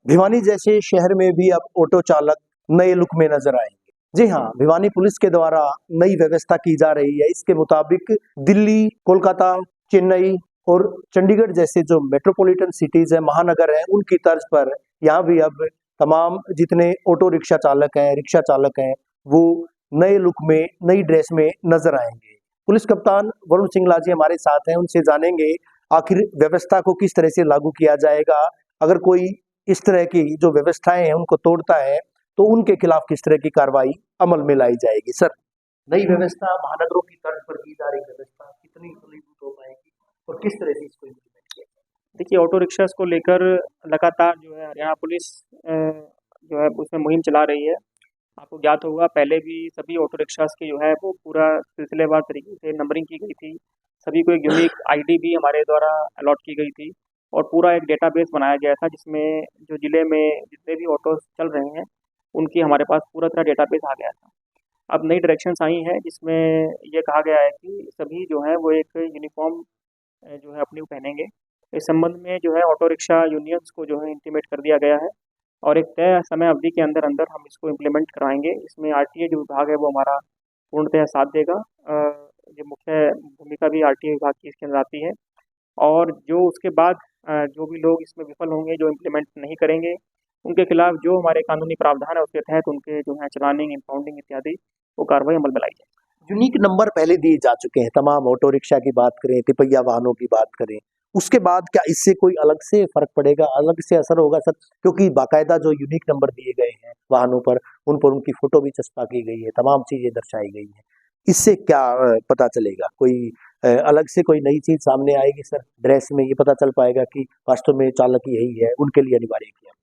भिवानी जैसे शहर में भी अब ऑटो चालक नए लुक में नजर आएंगे। जी हाँ, भिवानी पुलिस के द्वारा नई व्यवस्था की जा रही है। इसके मुताबिक दिल्ली, कोलकाता, चेन्नई और चंडीगढ़ जैसे जो मेट्रोपॉलिटन सिटीज है, महानगर है, उनकी तर्ज पर यहाँ भी अब तमाम जितने ऑटो रिक्शा चालक हैं, रिक्शा चालक हैं, वो नए लुक में, नई ड्रेस में नजर आएंगे। पुलिस कप्तान वरुण सिंगला जी हमारे साथ हैं, उनसे जानेंगे आखिर व्यवस्था को किस तरह से लागू किया जाएगा। अगर कोई इस तरह की जो व्यवस्थाएं हैं उनको तोड़ता है तो उनके खिलाफ किस तरह की कार्रवाई अमल में लाई जाएगी। सर, नई व्यवस्था महानगरों की तर्ज पर की जा रही व्यवस्था कितनी फलीभूत हो पाएगी और किस तरह से इसको इम्प्लीमेंट किया जाएगा? देखिए, ऑटो रिक्शास को लेकर लगातार जो है हरियाणा पुलिस जो है उसमें मुहिम चला रही है। आपको ज्ञात होगा, पहले भी सभी ऑटो रिक्शास की जो है वो पूरा सिलसिलेवार तरीके से नंबरिंग की गई थी। सभी को एक यूनिक आईडी भी हमारे द्वारा अलॉट की गई थी और पूरा एक डेटाबेस बनाया गया था, जिसमें जो ज़िले में जितने भी ऑटोज़ चल रहे हैं उनकी हमारे पास पूरा तरह डेटाबेस आ गया था। अब नई डायरेक्शंस आई हैं जिसमें ये कहा गया है कि सभी जो है वो एक यूनिफ़ॉर्म जो है अपनी वो पहनेंगे। इस संबंध में जो है ऑटो रिक्शा यूनियंस को जो है इंटीमेट कर दिया गया है और एक तय समय अवधि के अंदर अंदर हम इसको इम्प्लीमेंट कराएंगे। इसमें आरटीए जो विभाग है वो हमारा पूर्णतः साथ देगा। जो मुख्य भूमिका भी आरटीए विभाग की इसके अंदर आती है और जो उसके बाद जो भी लोग इसमें विफल होंगे, जो इम्प्लीमेंट नहीं करेंगे, उनके खिलाफ जो हमारे कानूनी प्रावधान है उसके तहत उनके जो है चलानिंग, इम्पाउंडिंग इत्यादि वो कार्रवाई अमल में लाई जाएगी। यूनिक नंबर पहले दिए जा चुके हैं, तमाम ऑटो रिक्शा की बात करें, तिपहिया वाहनों की बात करें, उसके बाद क्या इससे कोई अलग से फर्क पड़ेगा, अलग से असर होगा सर? क्योंकि बाकायदा जो यूनिक नंबर दिए गए हैं वाहनों पर, उन पर उनकी फोटो भी चस्पा की गई है, तमाम चीजें दर्शाई गई हैं, इससे क्या पता चलेगा? कोई अलग से कोई नई चीज सामने आएगी सर? ड्रेस में ये पता चल पाएगा कि वास्तव में चालक यही है, उनके लिए अनिवार्य किया?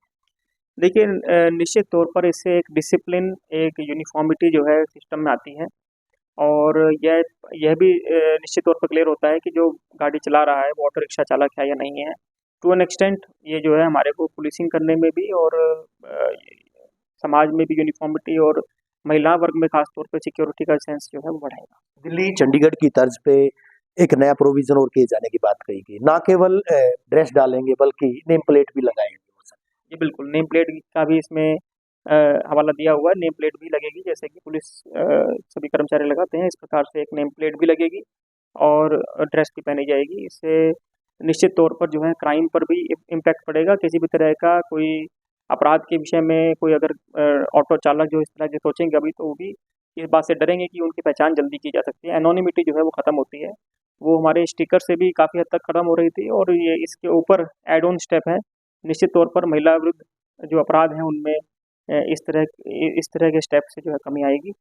देखिए, निश्चित तौर पर इससे एक डिसिप्लिन, एक यूनिफॉर्मिटी जो है सिस्टम में आती है और यह भी निश्चित तौर पर क्लियर होता है कि जो गाड़ी चला रहा है वो ऑटो रिक्शा चालक है या नहीं है। टू एन एक्सटेंट ये जो है हमारे को पुलिसिंग करने में भी और समाज में भी यूनिफॉर्मिटी और महिला वर्ग में खास तौर पे सिक्योरिटी का सेंस जो है वो बढ़ाएगा। दिल्ली, चंडीगढ़ की तर्ज पे एक नया प्रोविजन और किए जाने की बात कही गई। ना केवल ड्रेस डालेंगे बल्कि नेम प्लेट भी लगाएंगे। जी बिल्कुल, नेम प्लेट का भी इसमें हवाला दिया हुआ है। नेम प्लेट भी लगेगी, जैसे कि पुलिस सभी कर्मचारी लगाते हैं, इस प्रकार से एक नेम प्लेट भी लगेगी और ड्रेस भी पहनी जाएगी। इससे निश्चित तौर पर जो है क्राइम पर भी इम्पैक्ट पड़ेगा। किसी भी तरह का कोई अपराध के विषय में कोई अगर ऑटो चालक जो इस तरह से सोचेंगे अभी, तो वो भी इस बात से डरेंगे कि उनकी पहचान जल्दी की जा सकती है। एनोनिमिटी जो है वो ख़त्म होती है, वो हमारे स्टिकर से भी काफ़ी हद तक ख़त्म हो रही थी और ये इसके ऊपर एड ऑन स्टेप है। निश्चित तौर पर महिला विरुद्ध जो अपराध हैं उनमें इस तरह के स्टेप से जो है कमी आएगी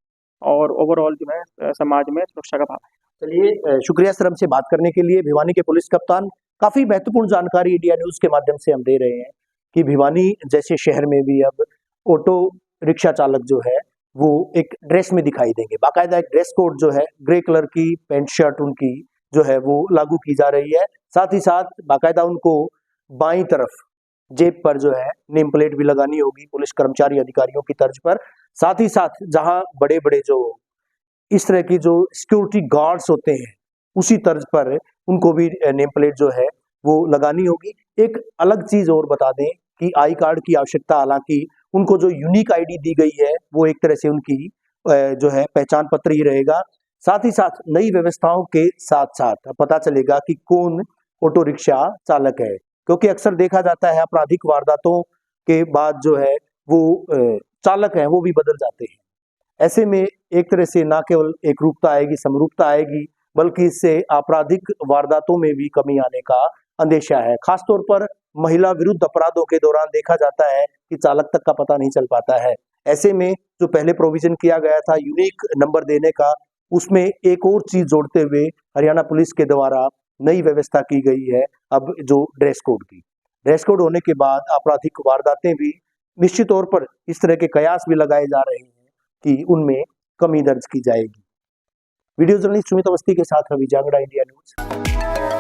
और ओवरऑल जो है समाज में सुरक्षा का भाव है। चलिए, शुक्रिया सर हमसे बात करने के लिए। भिवानी के पुलिस कप्तान, काफी महत्वपूर्ण जानकारी इंडिया न्यूज के माध्यम से हम दे रहे हैं कि भिवानी जैसे शहर में भी अब ऑटो रिक्शा चालक जो है वो एक ड्रेस में दिखाई देंगे। बाकायदा एक ड्रेस कोड जो है, ग्रे कलर की पैंट शर्ट उनकी जो है वो लागू की जा रही है। साथ ही साथ बाकायदा उनको बाईं तरफ जेब पर जो है नेम प्लेट भी लगानी होगी पुलिस कर्मचारी अधिकारियों की तर्ज पर। साथ ही साथ जहां बड़े बड़े जो इस तरह की जो सिक्योरिटी गार्ड्स होते हैं, उसी तर्ज पर उनको भी नेम प्लेट जो है वो लगानी होगी। एक अलग चीज और बता दें कि आई कार्ड की आवश्यकता, हालांकि उनको जो यूनिक आईडी दी गई है वो एक तरह से उनकी जो है पहचान पत्र ही रहेगा। साथ ही साथ नई व्यवस्थाओं के साथ साथ पता चलेगा कि कौन ऑटो रिक्शा चालक है, क्योंकि अक्सर देखा जाता है आपराधिक वारदातों के बाद जो है वो चालक है वो भी बदल जाते हैं। ऐसे में एक तरह से ना केवल एक रूपता आएगी, समरूपता आएगी, बल्कि इससे आपराधिक वारदातों में भी कमी आने का अंदेशा है। खासतौर पर महिला विरुद्ध अपराधों के दौरान देखा जाता है कि चालक तक का पता नहीं चल पाता है। ऐसे में जो पहले प्रोविजन किया गया था यूनिक नंबर देने का, उसमें एक और चीज जोड़ते हुए हरियाणा पुलिस के द्वारा नई व्यवस्था की गई है अब जो ड्रेस कोड की। ड्रेस कोड होने के बाद आपराधिक वारदातें भी निश्चित तौर पर इस तरह के कयास भी लगाए जा रहे हैं कि उनमें कमी दर्ज की जाएगी। वीडियो जर्नलिस्ट सुमित अवस्थी के साथ रवि जांगड़ा, इंडिया न्यूज।